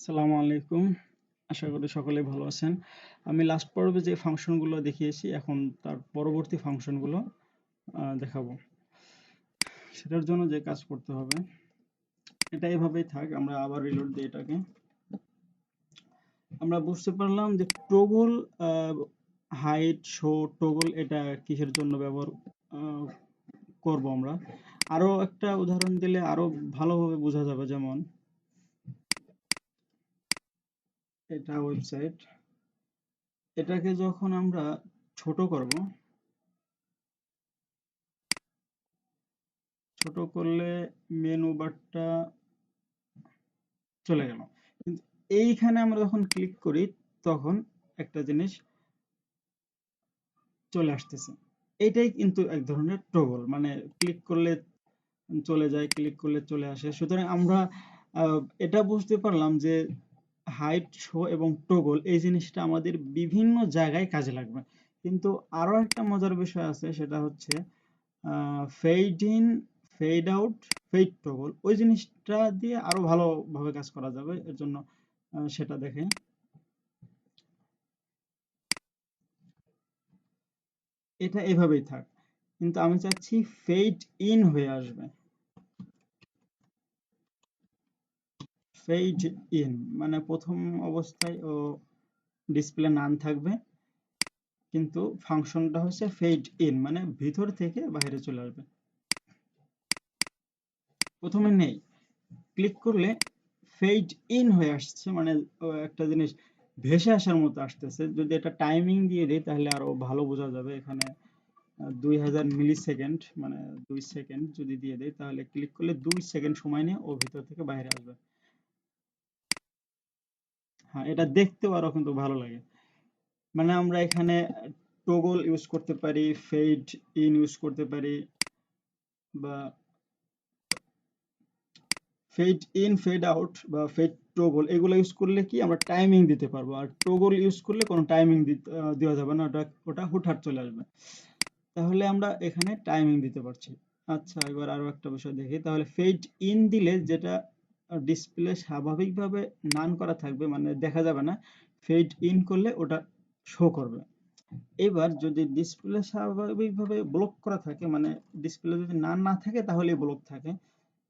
আসসালামু আলাইকুম। আশা করি সকলেই ভালো আছেন। আমি লাস্ট পর্বে যে ফাংশনগুলো দেখিয়েছি এখন তার পরবর্তী ফাংশনগুলো দেখাবো। সেটার জন্য যে কাজ করতে হবে এটা এভাবেই থাক, আমরা আবার রিলোড দিই এটাকে। আমরা বুঝতে পারলাম যে টগল হাইট শো টগল এটা কিসের জন্য ব্যবহার করব আমরা। আরো একটা উদাহরণ দিলে আরো ভালোভাবে বোঝা যাবে, যেমন এটা ওয়েবসাইট, এটাকে যখন আমরা ছোট করব, ছোট করলে মেনু বারটা চলে গেল, কিন্তু এইখানে আমরা যখন ক্লিক করি তখন একটা জিনিস চলে আসতেছে। এটাই কিন্তু এক ধরনের টগল, মানে ক্লিক করলে চলে যায়, ক্লিক করলে চলে আসে। সুতরাং আমরা এটা বুঝতে পারলাম যে হাইট শো এবং টগল এই জিনিসটা আমাদের বিভিন্ন জায়গায় কাজে লাগবে। কিন্তু আরো একটা মজার বিষয় আছে, সেটা হচ্ছে fade in, fade out, fade toggle. ওই জিনিসটা দিয়ে আরো ভালোভাবে কাজ করা যাবে, এর জন্য সেটা দেখে। এটা এভাবেই থাক, কিন্তু আমি চাচ্ছি ফেড ইন হয়ে আসবে। ফেড ইন মানে প্রথম অবস্থায় ও ডিসপ্লে নান থাকবে, কিন্তু ফাংশনটা হচ্ছে ফেড ইন মানে ভিতর থেকে বাইরে চলে আসবে। প্রথমে নেই, ক্লিক করলে ফেড ইন হয়ে আসছে, মানে একটা জিনিস ভেসে আসার মতো আসতেছে। যদি এটা টাইমিং দিয়ে দিই তাহলে আরো ভালো বোঝা যাবে। এখানে 2000 মিলি সেকেন্ড মানে 2 সেকেন্ড যদি দিয়ে দেই, তাহলে ক্লিক করলে 2 সেকেন্ড সময় নিয়ে ও ভিতর থেকে বাইরে আসবে। হ্যাঁ, এটা দেখতেও আরো কিন্তু ভালো লাগে। মানে আমরা এখানে টগল ইউজ করতে পারি, ফেড ইন ইউজ করতে পারি, বা ফেড ইন, ফেড আউট বা ফেড টগল, এগুলো ইউজ করলে কি আমরা টাইমিং দিতে পারবো। আর টগল ইউজ করলে কোনো টাইমিং দেওয়া যাবে না, ওটা ওটা হুটহাট চলে আসবে। তাহলে আমরা এখানে টাইমিং দিতে পারছি। আচ্ছা, এবার আরো একটা বিষয় দেখি। তাহলে ফেড ইন দিলে যেটা ডিসপ্লে স্বাভাবিকভাবে নান করা থাকবে, মানে দেখা যাবে না। ফেড ইন করলে ওটা শো করবে। এবার যদি ডিসপ্লে স্বাভাবিকভাবে ব্লক করা থাকে, মানে ডিসপ্লে যদি নান না থাকে তাহলে ব্লক থাকে।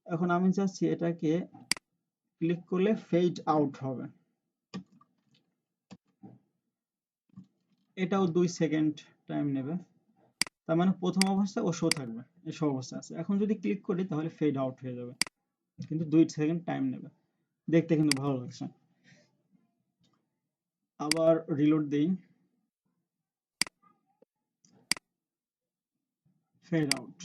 এখন আমি চাচ্ছি এটাকে ক্লিক করলে ফেড আউট হবে। এটাও 2 সেকেন্ড টাইম নেবে। তার মানে প্রথম অবস্থায় ও শো থাকবে, এই শো অবস্থা আছে। এখন যদি ক্লিক করি তাহলে ফেড আউট হয়ে যাবে, কিন্তু 2 সেকেন্ড টাইম নেবে। দেখতে কিন্তু ভালো লাগছে। আবার রিলোড দেই, ফেড আউট।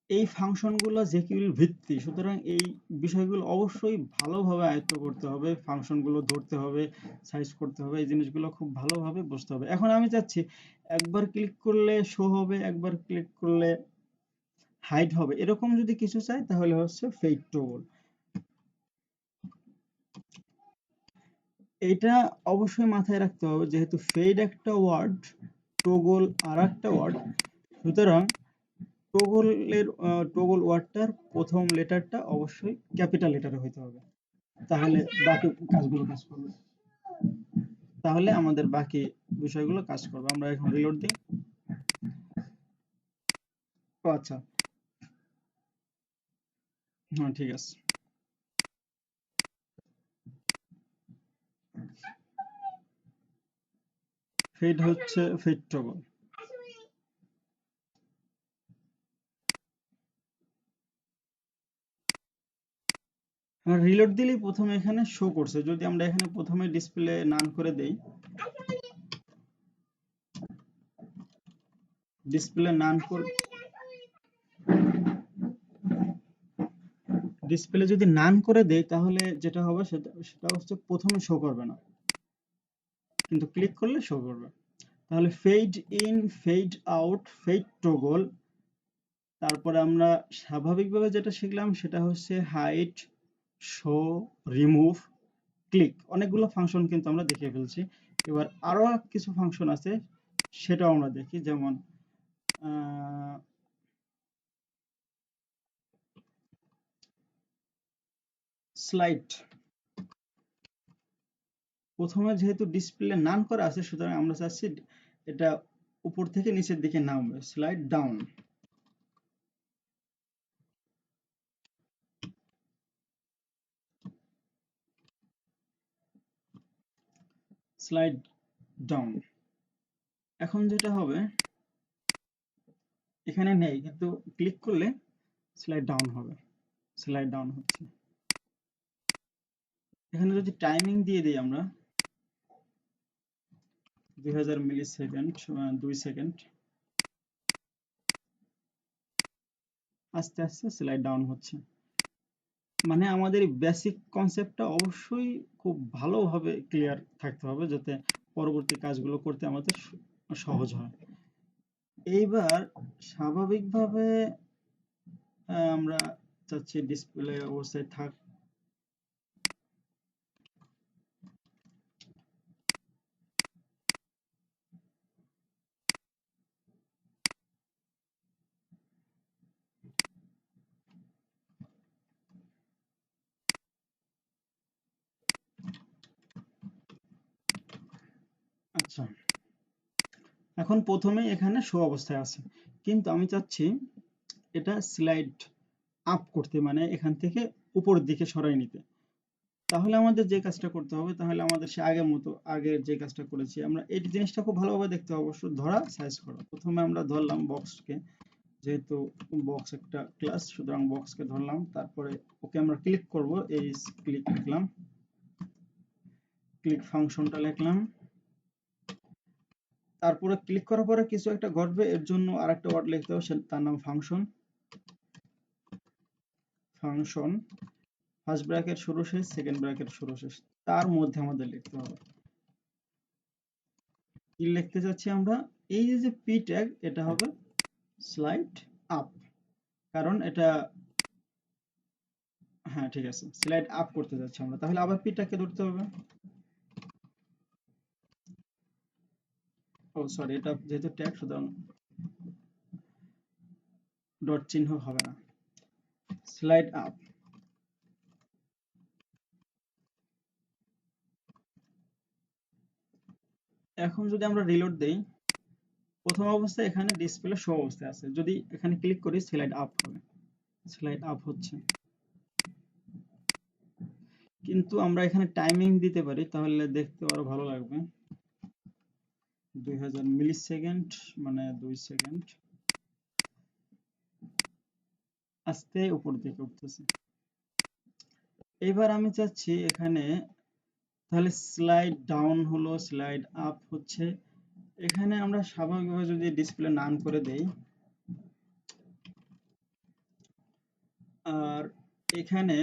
এই ফাংশনগুলো যেকিউর ভিত্তি, সুতরাং এই বিষয়গুলো অবশ্যই ভালোভাবে আয়ত্ত করতে হবে, ফাংশনগুলো ধরতে হবে, সাইজ করতে হবে, এই জিনিসগুলো খুব ভালোভাবে বুঝতে হবে। এখন আমি চাচ্ছি একবার ক্লিক করলে শো হবে, একবার ক্লিক করলে হাইড হবে, এরকম যদি কিছু চাই তাহলে হচ্ছে ফেড টগল। এটা অবশ্যই মাথায় রাখতে হবে, যেহেতু ফেড একটা ওয়ার্ড, টগল আর একটা ওয়ার্ড। সুতরাং টগলের টগল ওয়ার্ডটার প্রথম লেটারটা অবশ্যই ক্যাপিটাল লেটারে হইতে হবে, তাহলে বাকি কাজগুলো কাজ করবে। তাহলে আমাদের বাকি বিষয়গুলো কাজ করবে। আমরা এখন রিলোড দিই। ও আচ্ছা, হ্যাঁ ঠিক আছে। ফেড হচ্ছে ফেড টগল। রিলোড দিলেই প্রথমে এখানে শো করছে। যদি আমরা এখানে প্রথমে ডিসপ্লে নান করে দেই, ডিসপ্লে নান করে, ডিসপ্লে যদি নান করে দেই তাহলে যেটা হবে সেটা সেটা হচ্ছে প্রথমে শো করবে না, কিন্তু ক্লিক করলে শো করবে। তাহলে fade in, fade out, fade toggle. তারপরে আমরা স্বাভাবিকভাবে যেটা শিখলাম সেটা হচ্ছে হাইড, শো, রিমুভ, ক্লিক। অনেকগুলো ফাংশন কিন্তু আমরা দেখিয়ে ফেলছি। এবার আরো কিছু ফাংশন আছে, সেটাও আমরা দেখি। যেমন স্লাইড, প্রথমে যেহেতু ডিসপ্লে নান করা আছে সুতরাং আমরা চাচ্ছি এটা উপর থেকে নিচের দিকে নামবে, স্লাইড ডাউন। Slide down. এখন যেটা হবে, এখানে নেই কিন্তু ক্লিক করলে স্লাইড ডাউন হবে, স্লাইড ডাউন হচ্ছে। এখানে যদি টাইমিং দিয়ে দিই আমরা 2000 মিলি সেকেন্ড, 2 সেকেন্ড, আস্তে আস্তে স্লাইড ডাউন হচ্ছে। মানে আমাদের বেসিক কনসেপ্টটা অবশ্যই খুব ভালোভাবে ক্লিয়ার থাকতে হবে যাতে পরবর্তী কাজগুলো করতে আমাদের সহজ হয়। এইবার স্বাভাবিকভাবে আমরা চাচ্ছি ডিসপ্লে অবস্থায় থাক। আচ্ছা, এখন প্রথমে এখানে শো অবস্থায় আছে, কিন্তু আমি চাচ্ছি এটা স্লাইড আপ করতে, মানে এখান থেকে উপরের দিকে সরাই নিতে। তাহলে আমাদের যে কাজটা করতে হবে, তাহলে আমাদের সে আগের মতো আগের যে কাজটা করেছি আমরা, এই জিনিসটা খুব ভালোভাবে দেখতে হবে অবশ্য, ধরা সাইজ করা। প্রথমে আমরা ধরলাম বক্সকে, যেহেতু বক্স একটা ক্লাস সুতরাং বক্সকে ধরলাম, তারপরে ওকে আমরা ক্লিক করব, এই ক্লিক লিখলাম, ক্লিক ফাংশনটা লিখলাম। তারপরে ক্লিক করার পরে কিছু একটা ঘটবে, এর জন্য আরেকটা ওয়ার্ড লিখতে হবে, তার নাম ফাংশন। ফাংশন ফার্স্ট ব্র্যাকেট শুরু শেষ, সেকেন্ড ব্র্যাকেট শুরু শেষ, তার মধ্যে আমাদের লিখতে হবে। কি লিখতে যাচ্ছি আমরা, এই যে পি ট্যাগ, এটা হবে স্লাইড আপ, কারণ এটা, হ্যাঁ ঠিক আছে, স্লাইড আপ করতে যাচ্ছি আমরা। তাহলে আবার পি ট্যাগকে ধরতে হবে। ও সরি, এটা যেহেতু ট্যাগ সুতরাং ডট চিহ্ন হবে না, স্লাইড আপ। এখন যদি আমরা রিলোড দেই, প্রথম অবস্থায় এখানে ডিসপ্লে শো অবস্থায় আছে, যদি এখানে ক্লিক করি স্লাইড আপ হবে, স্লাইড আপ হচ্ছে। কিন্তু আমরা এখানে টাইমিং দিতে পারি, তাহলে দেখতে আরো ভালো লাগবে। 2000 মিলি সেকেন্ড মানে 2 সেকেন্ড, আস্তে উপর দিকে উঠতেছে। এবার আমি চাচ্ছি এখানে, তাহলে স্লাইড ডাউন হলো, স্লাইড আপ হচ্ছে। এখানে আমরা স্বাভাবিকভাবে যদি ডিসপ্লে নান করে দেই, আর এখানে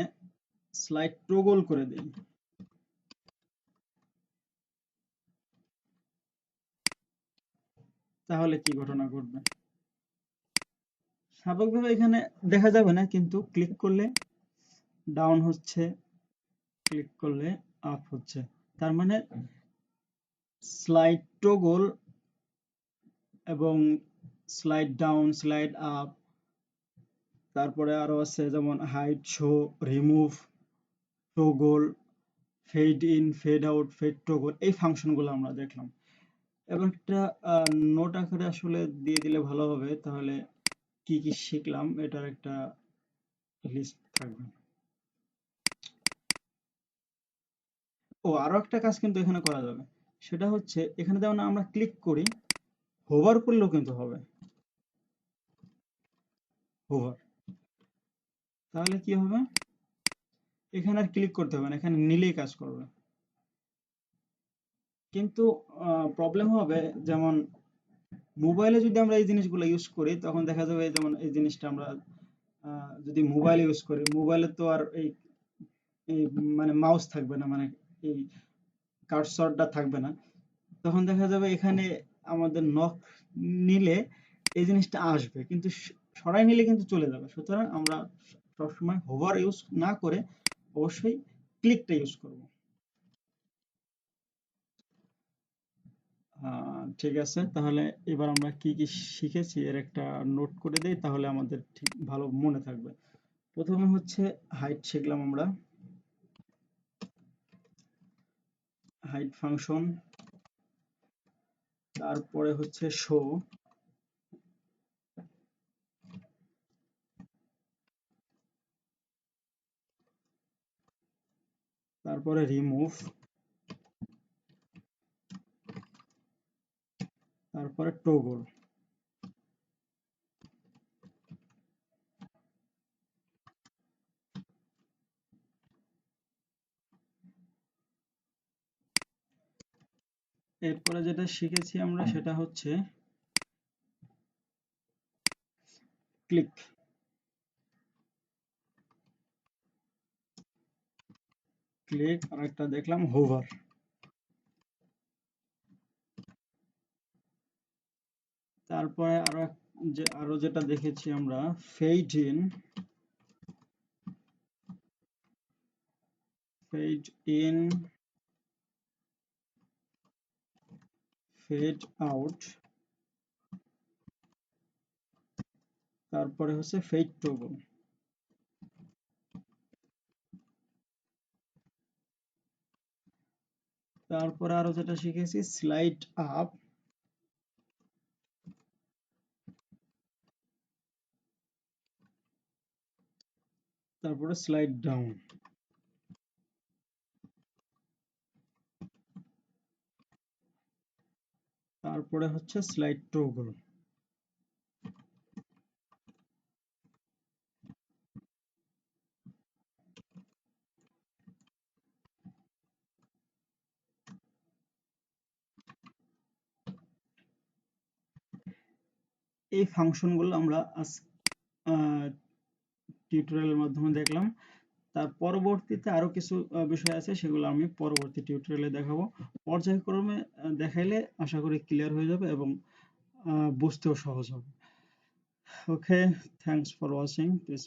স্লাইড টগল করে দেই, তাহলে কি ঘটনা ঘটবে? স্বাভাবিকভাবে এখানে দেখা যাবে না, কিন্তু ক্লিক করলে ডাউন হচ্ছে, ক্লিক করলে আপ হচ্ছে। তার মানে স্লাইড টগল এবং স্লাইড ডাউন, স্লাইড আপ, তারপরে আরো আছে যেমন hide, show, remove, toggle, fade in, fade out, fade toggle, এই ফাংশনগুলো আমরা দেখলাম। এবার একটা নোট আকারে আসলে দিয়ে দিলে ভালো হবে, তাহলে কি কি শিখলাম এটার একটা লিস্ট থাকবে। ও আরো একটা কাজ কিন্তু এখানে করা যাবে, সেটা হচ্ছে এখানে যেমন আমরা ক্লিক করি, হোভার করলেও কিন্তু হবে, হোভার। তাহলে কি হবে, এখানে আর ক্লিক করতে হবে না, এখানে নিলেই কাজ করবে। কিন্তু প্রবলেম হবে, যেমন মোবাইলে যদি আমরা এই জিনিসগুলো ইউজ করি, তখন দেখা যাবে যেমন এই জিনিসটা আমরা যদি মোবাইলে ইউজ করি, মোবাইলে তো আর এই এই মানে মাউস থাকবে না, মানে এই কার্সরটা থাকবে না, তখন দেখা যাবে এখানে আমাদের নখ নিলে এই জিনিসটা আসবে, কিন্তু সরাই নিলে কিন্তু চলে যাবে। সুতরাং আমরা সবসময় হোভার ইউজ না করে অবশ্যই ক্লিকটা ইউজ করব। ঠিক আছে, তাহলে এবার আমরা কি কি শিখেছি এর একটা নোট করে দেই, তাহলে আমাদের ঠিক ভালো মনে থাকবে। প্রথমে হচ্ছে হাইট শিখলাম আমরা, হাইট ফাংশন, তারপরে হচ্ছে শো, তারপরে রিমুভ, তারপরে টগল। এরপরে যেটা শিখেছি আমরা সেটা হচ্ছে ক্লিক, ক্লিক, আর একটা দেখলাম হোভার। তারপরে আরো যেটা দেখেছি আমরা fade in, fade in, fade out, তারপরে হচ্ছে ফেড টগল। তারপরে আরো যেটা শিখেছি স্লাইড আপ, তারপরে স্লাইড ডাউন। তারপরে হচ্ছে স্লাইড টগল। এই ফাংশনগুলো আমরা টিউটোরিয়ালের মাধ্যমে দেখলাম। তার পরবর্তীতে আরো কিছু বিষয় আছে, সেগুলো আমি পরবর্তী টিউটোরিয়ালে দেখাবো। পর্যায়ক্রমে দেখাইলে আশা করি ক্লিয়ার হয়ে যাবে এবং বুঝতেও সহজ হবে। ওকে, থ্যাংকস ফর ওয়াচিং দিস।